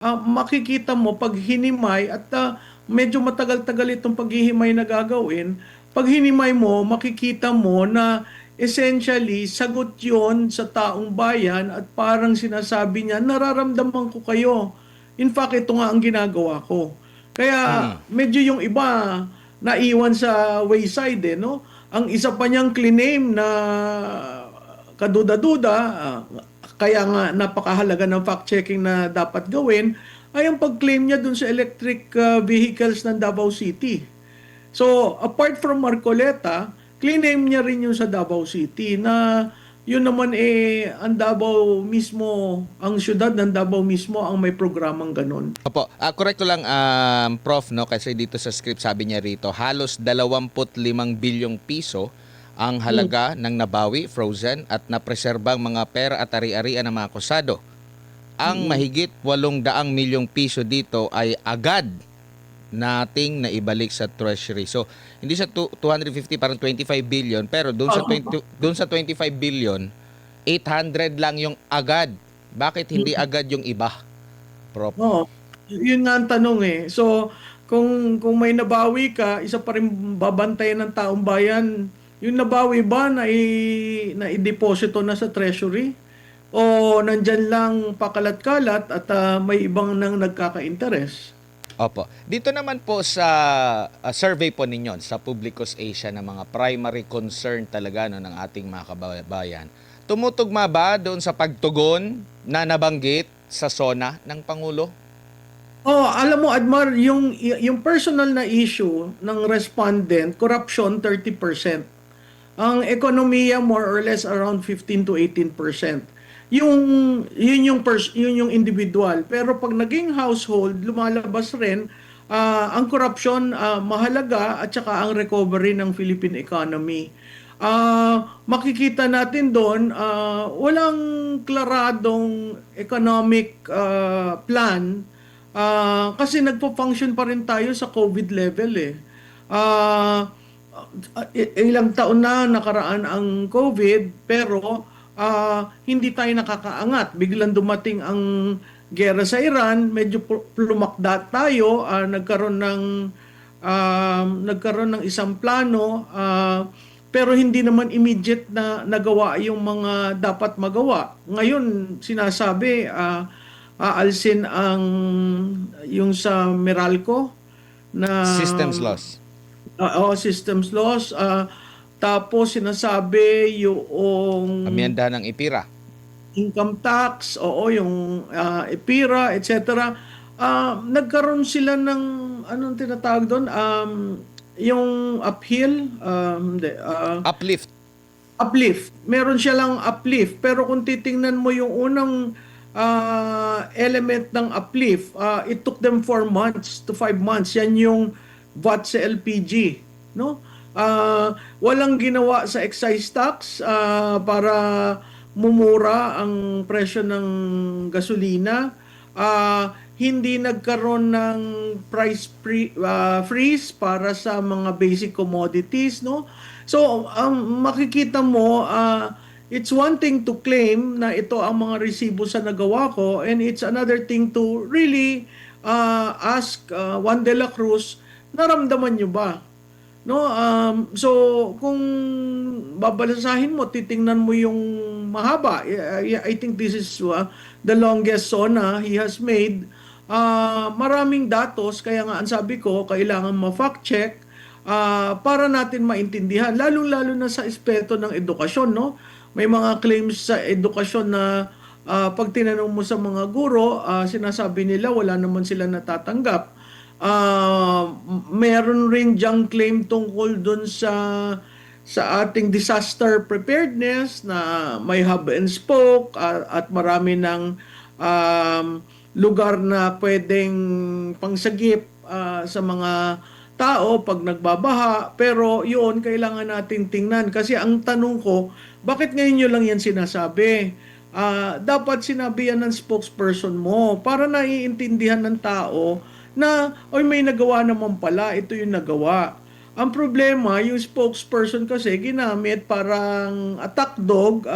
makikita mo pag hinimay at medyo matagal-tagal itong paghihimay na gagawin, pag hinimay mo, makikita mo na essentially sagot yon sa taong bayan at parang sinasabi niya, nararamdaman ko kayo. In fact, ito nga ang ginagawa ko. Kaya Mm. medyo yung iba naiwan sa wayside no? Ang isa pa niyang claim na kaduda-duda, kaya nga napakahalaga ng fact-checking na dapat gawin, ay ang pag-claim niya dun sa electric vehicles ng Davao City. So, apart from Marcoleta, claim niya rin yung sa Davao City na yun naman ang Davao mismo, ang syudad ng Davao mismo ang may programang ganun. Opo, correct ko lang, Prof, no? Kasi dito sa script sabi niya rito, halos 25 bilyong piso ang Hmm. halaga ng nabawi, frozen, at napreserbang mga pera at ari-arian ng mga akusado. Ang Mm. mahigit 800 milyong piso dito ay agad nating naibalik sa treasury. So, hindi sa 250 parang 25 billion, pero doon sa 25 billion, 800 lang yung agad. Bakit hindi agad yung iba, Prof? Oo. Yun nga ang tanong eh. So, kung may nabawi ka, isa pa rin babantayan ng taong bayan, yung nabawi ba na i-deposito na sa treasury? O nandyan lang pakalat-kalat at may ibang nang nagkaka-interest? Opo. Dito naman po sa survey po ninyo sa Publicos Asia ng mga primary concern talaga no, ng ating mga kababayan, tumutugma ba doon sa pagtugon na nabanggit sa SONA ng Pangulo? Oh, alam mo Admar, yung personal na issue ng respondent, corruption 30%. Ang ekonomiya more or less around 15 to 18%. Yung yun yung individual. Pero pag naging household, lumalabas rin ang corruption mahalaga at saka ang recovery ng Philippine economy. Makikita natin doon walang klaradong economic plan kasi nagpo-function pa rin tayo sa COVID level eh. Ah, Ilang taon na nakaraan ang COVID pero hindi tayo nakakaangat. Biglang dumating ang gera sa Iran, medyo lumakda tayo, nagkaroon ng isang plano pero hindi naman immediate na nagawa yung mga dapat magawa. Ngayon sinasabi aalsin ang yung sa Meralco na Systems loss. systems laws. Tapos sinasabi yung Amyenda ng IPIRA. income tax, oo, yung EPIRA, etc. Nagkaroon sila ng, anong tinatawag doon? Yung uphill, hindi, Uplift. uplift. Meron siya lang uplift. Pero kung titingnan mo yung unang element ng uplift, it took them 4 months to 5 months. Yan yung VAT sa LPG. No? Walang ginawa sa excise tax para mumura ang presyo ng gasolina. Hindi nagkaroon ng freeze para sa mga basic commodities, no? So, makikita mo, it's one thing to claim na ito ang mga resibo sa nagawa ko and it's another thing to really ask Juan de la Cruz, naramdaman nyo ba? No, so kung babalasahin mo, titingnan mo yung mahaba. I think this is the longest SONA he has made. Maraming datos, kaya nga ang sabi ko, kailangan ma-fact check para natin maintindihan, lalo-lalo na sa aspeto ng edukasyon, no? May mga claims sa edukasyon na pag tinanong mo sa mga guro, sinasabi nila wala naman sila natatanggap. Meron rin diyang claim tungkol dun sa ating disaster preparedness na may hub and spoke at marami ng lugar na pwedeng pangsagip sa mga tao pag nagbabaha. Pero yun, kailangan natin tingnan. Kasi ang tanong ko, bakit ngayon nyo lang yan sinasabi? Dapat sinabi yan ng spokesperson mo para naiintindihan ng tao na, oy may nagawa naman pala, ito yung nagawa. Ang problema, yung spokesperson kasi ginamit parang attack dog,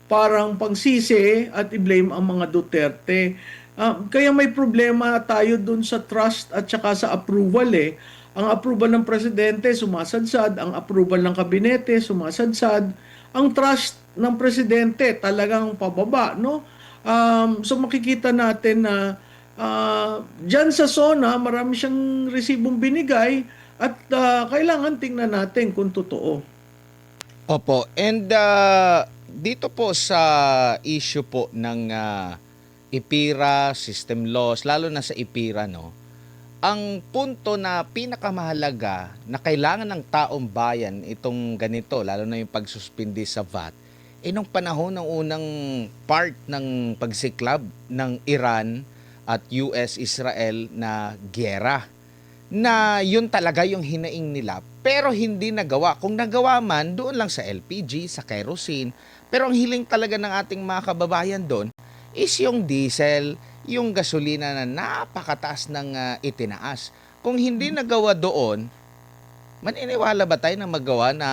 parang pangsisi at i-blame ang mga Duterte. Kaya may problema tayo dun sa trust at saka sa approval eh. Ang approval ng presidente sumasadsad, ang approval ng kabinete sumasadsad, ang trust ng presidente talagang pababa, no? So makikita natin na dyan sa SONA, marami siyang resibong binigay at kailangan tingnan natin kung totoo. Opo. And dito po sa issue po ng IPIRA, system loss, lalo na sa IPIRA, no? Ang punto na pinakamahalaga na kailangan ng taong bayan itong ganito, lalo na yung pagsuspindi sa VAT, nung panahon ng unang part ng pagsiklab ng Iran at US-Israel na giyera, na yun talaga yung hinaing nila pero hindi nagawa. Kung nagawa man, doon lang sa LPG, sa kerosene. Pero ang hiling talaga ng ating mga kababayan doon is yung diesel, yung gasolina na napakataas ng itinaas. Kung hindi nagawa doon, maniniwala ba tayo na magawa na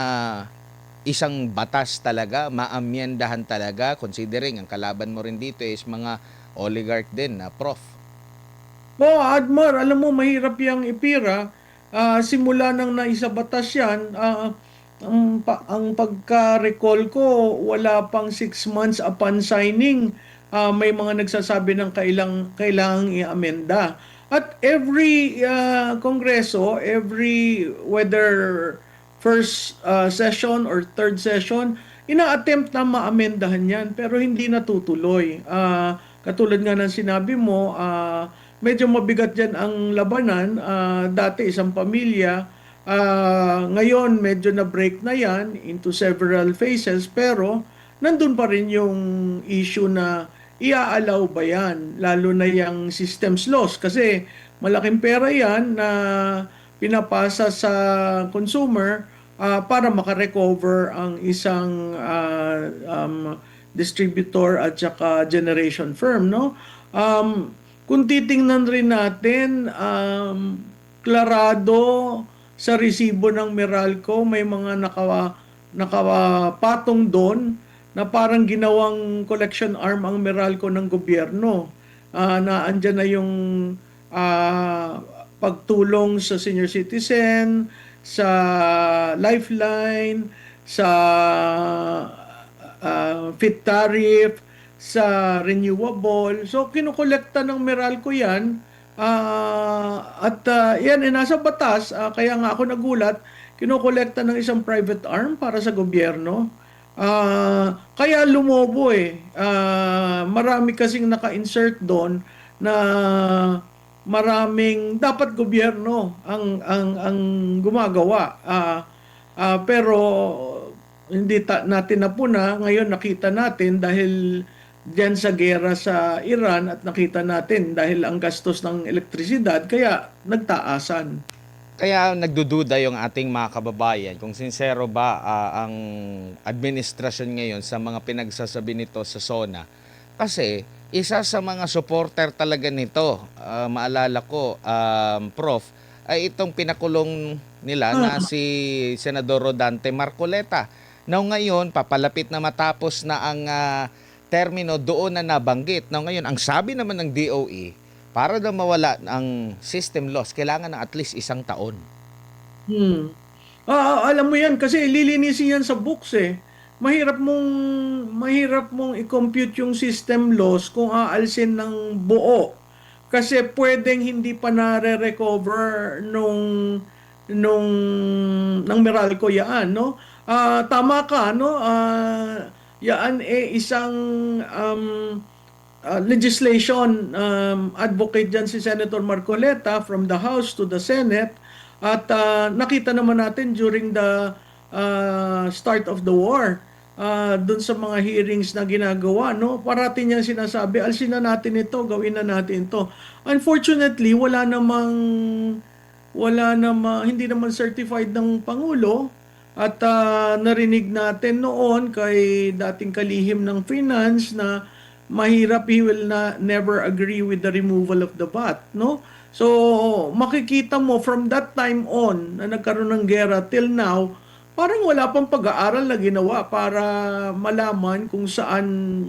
isang batas talaga, maamyendahan talaga, considering ang kalaban mo rin dito is mga oligarch din na prof. Admar, alam mo, mahirap yung IPIRA. Simula nang naisabatas yan, ang pagka-recall ko, wala pang 6 months upon signing, may mga nagsasabi ng kailangang i-amenda. At every kongreso, whether first session or third session, ina-attempt na maamendahan yan, pero hindi natutuloy. Katulad nga ng sinabi mo, medyo mabigat dyan ang labanan. Dati isang pamilya, ngayon medyo na-break na yan into several phases, pero nandun pa rin yung issue na iaalaw ba yan, lalo na yung systems loss, kasi malaking pera yan na pinapasa sa consumer para makarecover ang isang distributor at saka generation firm, no? Kung titingnan rin natin, klarado sa resibo ng Meralco, may mga nakapatong doon na parang ginawang collection arm ang Meralco ng gobyerno. Na andyan na yung pagtulong sa senior citizen, sa lifeline, sa fit tariff, sa renewable. So, kinukolekta ng Meralco yan. Yan, nasa batas. Kaya nga ako nagulat, kinukolekta ng isang private arm para sa gobyerno. Kaya lumobo eh. Marami kasing naka-insert doon na maraming dapat gobyerno ang gumagawa. Pero hindi natin napuna. Ngayon nakita natin dahil diyan sa gera sa Iran at nakita natin dahil ang gastos ng elektrisidad kaya nagtaasan. Kaya nagdududa yung ating mga kababayan kung sincero ba ang administrasyon ngayon sa mga pinagsasabi nito sa SONA. Kasi isa sa mga supporter talaga nito, maalala ko, Prof, ay itong pinakulong nila na si Senador Rodante Marcoleta. Now ngayon, papalapit na matapos na ang termino doon na nabanggit. Now ngayon, ang sabi naman ng DOE, para daw mawala ang system loss, kailangan ng at least 1 taon. Alam mo yan kasi lilinisin yan sa books eh. Mahirap mong i-compute yung system loss kung aalsin ng buo. Kasi pwedeng hindi pa nare-recover ng Meralco yaan, no? Tama ka, no? Yaan isang legislation advocate dyan si Senator Marcoleta from the House to the Senate at nakita naman natin during the start of the war dun sa mga hearings na ginagawa, no? Parati niya sinasabi, alsin na natin ito, gawin na natin ito. Unfortunately, hindi naman certified ng Pangulo. At narinig natin noon kay dating kalihim ng finance na mahirap, he will never agree with the removal of the VAT, no? So, makikita mo from that time on na nagkaroon ng gera till now, parang wala pang pag-aaral na ginawa para malaman kung saan,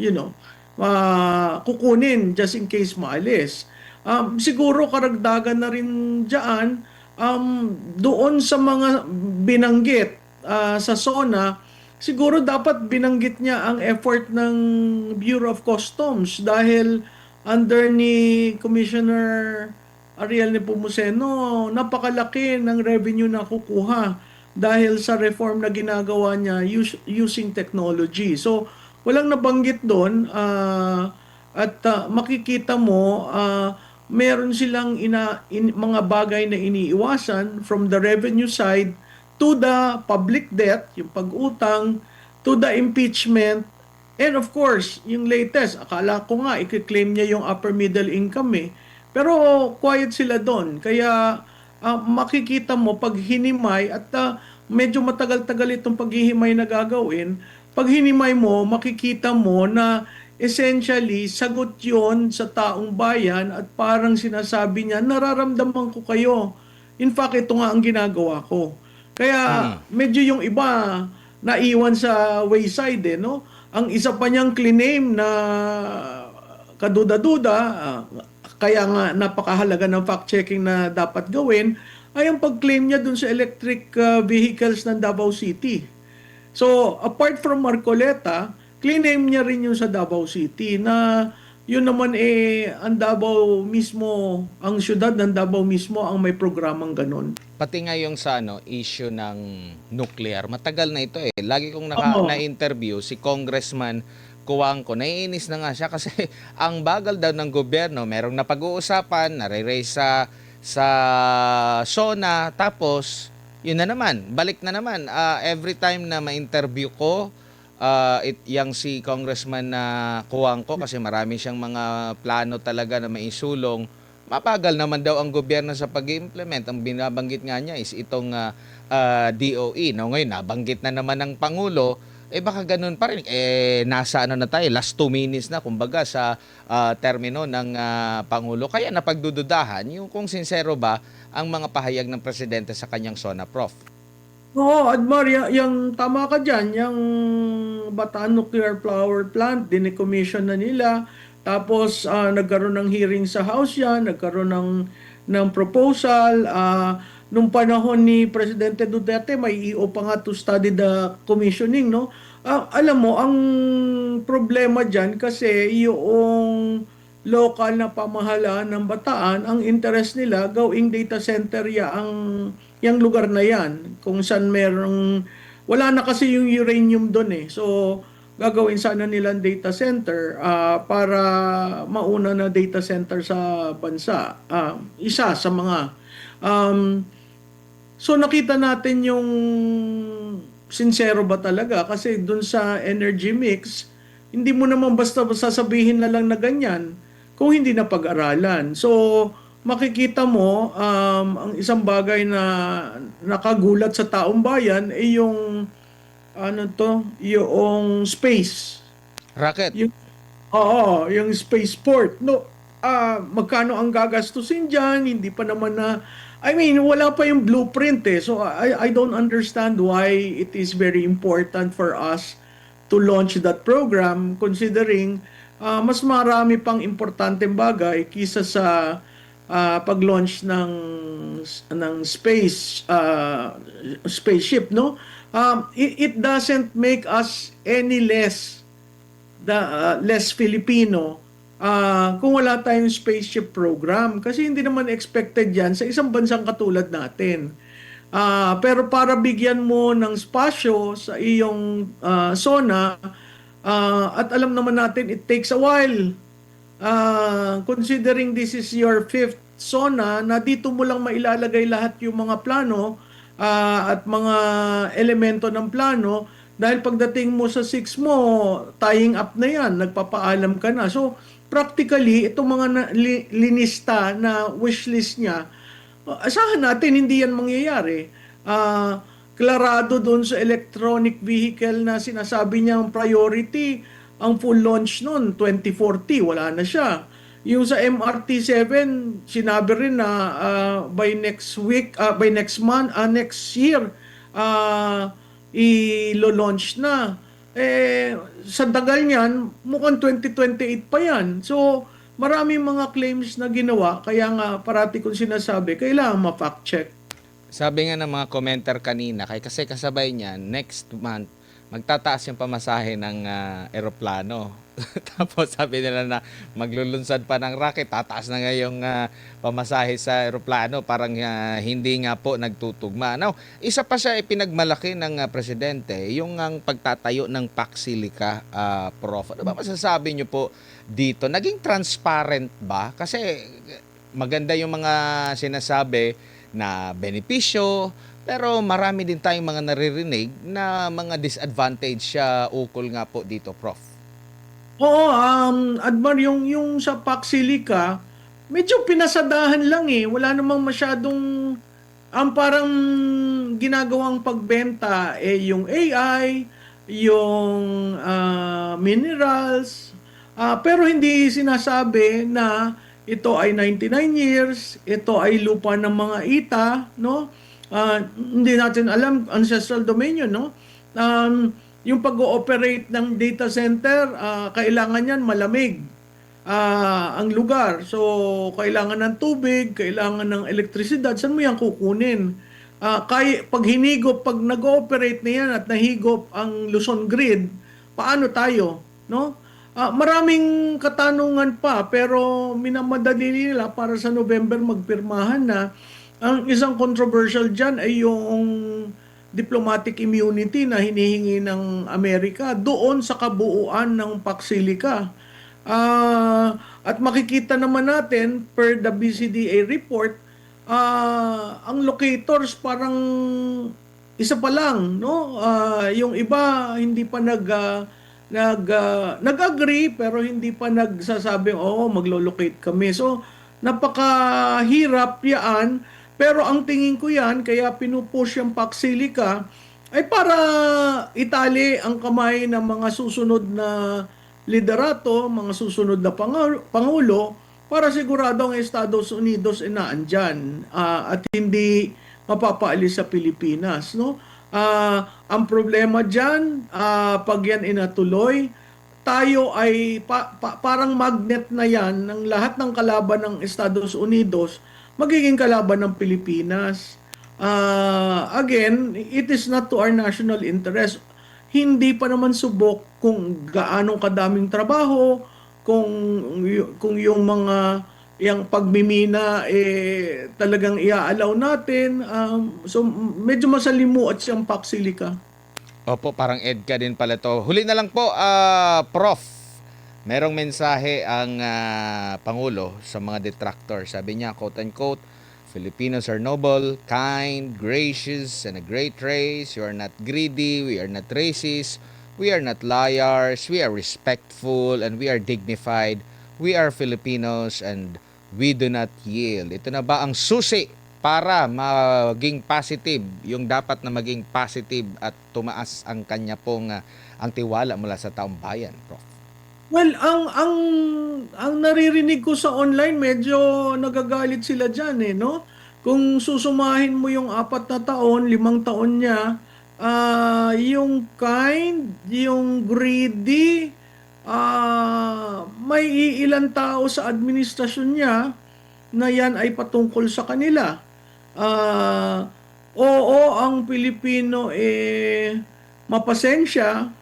kukunin just in case maalis. Siguro karagdagan na rin dyan, doon sa mga binanggit sa SONA, siguro dapat binanggit niya ang effort ng Bureau of Customs dahil under ni Commissioner Ariel Nepomuceno, napakalaki ng revenue na kukuha dahil sa reform na ginagawa niya using technology. So, walang nabanggit doon at makikita mo meron silang mga bagay na iniiwasan from the revenue side to the public debt, yung pag-utang, to the impeachment, and of course, yung latest, akala ko nga, i-claim niya yung upper middle income eh. Pero quiet sila doon. Kaya makikita mo pag hinimay at medyo matagal-tagal itong paghihimay na gagawin, pag hinimay mo, makikita mo na essentially, sagot yon sa taong bayan at parang sinasabi niya, nararamdaman ko kayo. In fact, ito nga ang ginagawa ko. Kaya medyo yung iba naiwan sa wayside eh, no? Ang isa pa niyang claim na kaduda-duda, kaya nga napakahalaga ng fact-checking na dapat gawin, ay ang pag-claim niya dun sa electric vehicles ng Davao City. So, apart from Marcoleta, claim niya rin yung sa Davao City na yun naman ang Davao mismo, ang syudad ng Davao mismo ang may programang ganun. Pati nga yung sa issue ng nuclear, matagal na ito eh. Lagi kong Oo. na-interview si Congressman Cuangco, naiinis na nga siya kasi ang bagal daw ng gobyerno, merong napag-uusapan, nare-raise sa SONA, tapos yun na naman, balik na naman. Every time na ma-interview ko, yang si Congressman na Cuangco, kasi marami siyang mga plano talaga na maisulong, mapagal naman daw ang gobyerno sa pag-implement. Ang binabanggit nga niya is itong DOE. No, ngayon, nabanggit na naman ng Pangulo, baka ganun pa rin. Nasa na tayo, last 2 minutes na, kumbaga, sa termino ng Pangulo. Kaya napagdududahan yung kung sincero ba ang mga pahayag ng Presidente sa kanyang SONA, Prof. Oo, Admar, yung tama ka dyan, yung Bataan Nuclear Power Plant, dinicommission na nila, tapos nagkaroon ng hearing sa House yan, nagkaroon ng proposal, nung panahon ni Presidente Duterte, may EO pa nga to study the commissioning, no? Alam mo, ang problema dyan kasi yung local na pamahalaan ng Bataan, ang interest nila, gawing data center yung lugar na yan, kung saan merong, wala na kasi yung uranium doon eh. So, gagawin sana nilang data center para mauna na data center sa bansa. Isa sa mga. So, nakita natin yung sincero ba talaga? Kasi doon sa energy mix, hindi mo naman basta sasabihin na lang na ganyan kung hindi na pag-aralan. So, makikita mo ang isang bagay na nakagulat sa taong bayan ay yung yung space. Rocket. Yung spaceport. No, magkano ang gagastusin diyan? Hindi pa naman wala pa yung blueprint eh. So I don't understand why it is very important for us to launch that program considering mas marami pang importanteng bagay kisa sa pag-launch ng spaceship, no? It doesn't make us any less Filipino kung wala tayong spaceship program kasi hindi naman expected yan sa isang bansang katulad natin. Pero para bigyan mo ng spasyo sa iyong SONA, at alam naman natin it takes a while. Considering this is your 5th SONA, na dito mo lang mailalagay lahat yung mga plano at mga elemento ng plano, dahil pagdating mo sa 6 mo, tying up na yan, nagpapaalam ka na. So, practically, itong mga linista na wishlist niya, asahan natin hindi yan mangyayari. Klarado doon sa electronic vehicle na sinasabi niyang priority, ang full launch noon 2040, wala na siya. Yung sa MRT7, sinabi rin na by next week, by next month, next year, i-launch na. sa dagal niyan, mukhang 2028 pa yan. So, maraming mga claims na ginawa, kaya nga parati kong sinasabi, kailangan ma-fact check. Sabi nga ng mga commenter kanina, kasi kasabay niya, next month, magtataas yung pamasahe ng eroplano. Tapos sabi nila na maglulunsad pa ng rocket, tataas na nga yung pamasahe sa eroplano, parang hindi nga po nagtutugma. Now, isa pa siya ipinagmalaki ng presidente, yung ang pagtatayo ng Paxilica, Prof. Ano ba masasabi niyo po dito? Naging transparent ba? Kasi maganda yung mga sinasabi na benepisyo, pero marami din tayong mga naririnig na mga disadvantage siya ukol nga po dito, Prof. Oo, Admar, yung sa Paxilica, medyo pinasadahan lang eh. Wala namang masyadong, ang parang ginagawang pagbenta yung AI, yung minerals, pero hindi sinasabi na ito ay 99 years, ito ay lupa ng mga ita, no? Hindi natin alam, ancestral domain yun, no? Yung pag-ooperate ng data center, kailangan yan malamig ang lugar. So, kailangan ng tubig, kailangan ng elektrisidad. Saan mo yan kukunin? Pag hinigop, pag nag-ooperate na yan at nahigop ang Luzon Grid, paano tayo? No? Maraming katanungan pa, pero minamadali nila para sa November magpirmahan na. Ang isang controversial dyan ay yung diplomatic immunity na hinihingi ng Amerika doon sa kabuuan ng Paxilica. At makikita naman natin per the BCDA report, ang locators parang isa pa lang, no? Yung iba hindi pa nag-agree pero hindi pa nagsasabing maglo-locate kami. So napakahirap 'yan, pero ang tingin ko 'yan kaya pinupush yung Paxilica ay para itali ang kamay ng mga susunod na liderato, mga susunod na pangulo para sigurado ang Estados Unidos ay naandyan at hindi mapapaalis sa Pilipinas, no? Ang problema diyan, pag yan inatuloy, tayo ay parang magnet na yan ng lahat ng kalaban ng Estados Unidos magiging kalaban ng Pilipinas. Again, it is not to our national interest. Hindi pa naman subok kung gaano kadaming trabaho, kung yung mga yung pagmimina talagang iaalaw natin. So medyo masalimuot siyang Paxilica. Opo, parang EDCA din pala to. Huli na lang po, Prof. Merong mensahe ang Pangulo sa mga detractors. Sabi niya, quote-unquote, Filipinos are noble, kind, gracious, and a great race. We are not greedy, we are not racist, we are not liars, we are respectful, and we are dignified. We are Filipinos and we do not yield. Ito na ba ang susi para maging positive, yung dapat na maging positive at tumaas ang kanya pong ang tiwala mula sa taong bayan, Prof? Well, ang naririnig ko sa online, medyo nagagalit sila diyan no? Kung susumahin mo yung 4 na taon, 5 taon niya, yung kind, yung greedy, may iilang tao sa administrasyon niya na yan ay patungkol sa kanila. Oo, ang Pilipino mapasensya,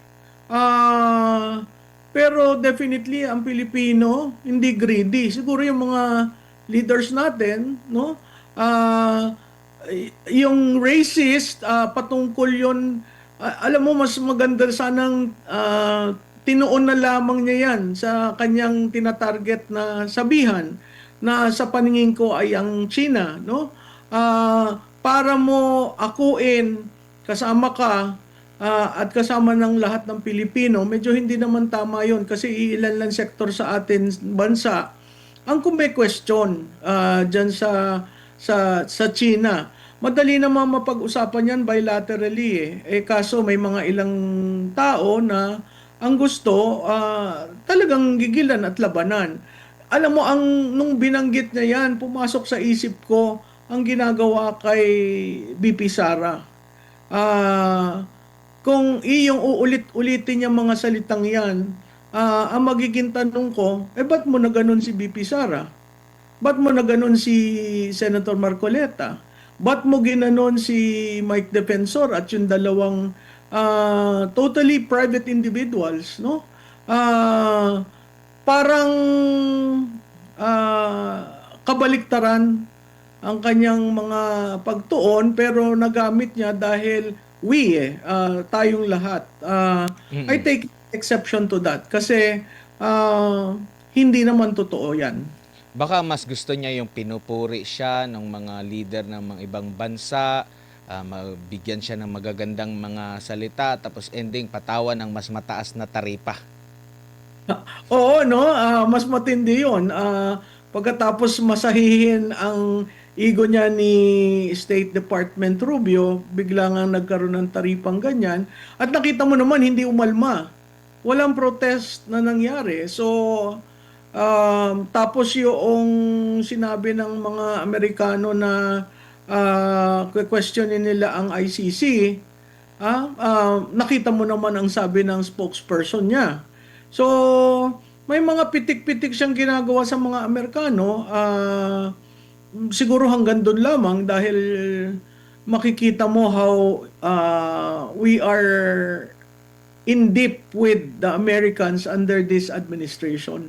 pero definitely ang Pilipino hindi greedy. Siguro yung mga leaders natin, no? Yung racist, patungkol yun, alam mo, mas maganda sanang tinuon na lamang niya yan sa kanyang tinatarget na sabihan na sa paningin ko ay ang China, no? Para mo akuin, kasama ka, at kasama ng lahat ng Pilipino, medyo hindi naman tama yon kasi ilan lang sektor sa atin bansa ang question dyan sa China. Madali naman mapag-usapan yan bilaterally kaso may mga ilang tao na ang gusto talagang gigilan at labanan. Alam mo, nung binanggit niya yan, pumasok sa isip ko ang ginagawa kay BP Sara. kung iyong uulit-ulitin yung mga salitang yan, ang magiging tanong ko, ba't mo na ganun si BP Sara? Ba't mo na ganun si Senator Marcoleta? Ba't mo ginanon si Mike Defensor at yung dalawang totally private individuals, no? Parang kabaliktaran ang kanyang mga pagtuon pero nagamit niya dahil tayong lahat. I take exception to that kasi hindi naman totoo yan. Baka mas gusto niya yung pinupuri siya ng mga leader ng mga ibang bansa, mabigyan siya ng magagandang mga salita, tapos ending patawan ng mas mataas na taripa. Oo, no? Mas matindi yun. Pagkatapos masahihin ang ego niya ni State Department Rubio, bigla nga nagkaroon ng taripang ganyan. At nakita mo naman, hindi umalma. Walang protest na nangyari. So, tapos yung sinabi ng mga Amerikano na questionin nila ang ICC, nakita mo naman ang sabi ng spokesperson niya. So, may mga pitik-pitik siyang ginagawa sa mga Amerikano. Siguro hanggang doon lamang dahil makikita mo how we are in deep with the Americans under this administration.